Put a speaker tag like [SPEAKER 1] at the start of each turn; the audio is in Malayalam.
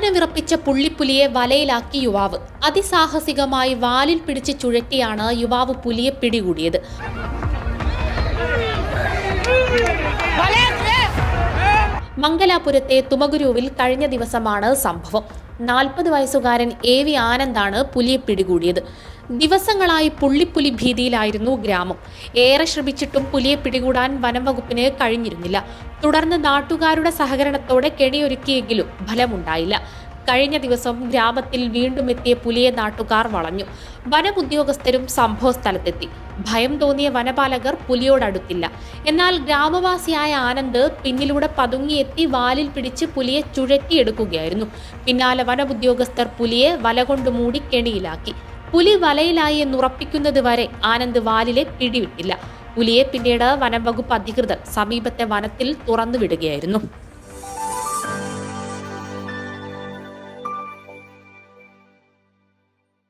[SPEAKER 1] ജീവന് വിറപ്പിച്ച പുള്ളിപ്പുലിയെ വലയിലാക്കി യുവാവ്. അതിസാഹസികമായി വാലിൽ പിടിച്ച് ചുഴറ്റിയാണ് യുവാവ് പുലിയെ പിടികൂടിയത്. മംഗലാപുരത്തെ തുമകുരുവിൽ കഴിഞ്ഞ ദിവസമാണ് സംഭവം. 40 വയസ്സുകാരൻ AV ആനന്ദാണ് പുലിയെ പിടികൂടിയത്. ദിവസങ്ങളായി പുള്ളിപ്പുലി ഭീതിയിലായിരുന്നു ഗ്രാമം. ഏറെ ശ്രമിച്ചിട്ടും പുലിയെ പിടികൂടാൻ വനം വകുപ്പിന് കഴിഞ്ഞിരുന്നില്ല. തുടർന്ന് നാട്ടുകാരുടെ സഹകരണത്തോടെ കെണിയൊരുക്കിയെങ്കിലും ഫലമുണ്ടായില്ല. കഴിഞ്ഞ ദിവസം ഗ്രാമത്തിൽ വീണ്ടും എത്തിയ പുലിയെ നാട്ടുകാർ വളഞ്ഞു. വനമുദ്യോഗസ്ഥരും സംഭവ സ്ഥലത്തെത്തി. ഭയം തോന്നിയ വനപാലകർ പുലിയോടടുത്തില്ല. എന്നാൽ ഗ്രാമവാസിയായ ആനന്ദ് പിന്നിലൂടെ പതുങ്ങിയെത്തി വാലിൽ പിടിച്ച് പുലിയെ ചുഴറ്റിയെടുക്കുകയായിരുന്നു. പിന്നാലെ വനമുദ്യോഗസ്ഥർ പുലിയെ വലകൊണ്ട് മൂടി കെണിയിലാക്കി. പുലി വലയിലായി എന്നുറപ്പിക്കുന്നത് വരെ ആനന്ദ് വാലിലെ പിടിവിട്ടില്ല. പുലിയെ പിന്നീട് വനം വകുപ്പ് അധികൃതർ സമീപത്തെ വനത്തിൽ തുറന്നുവിടുകയായിരുന്നു.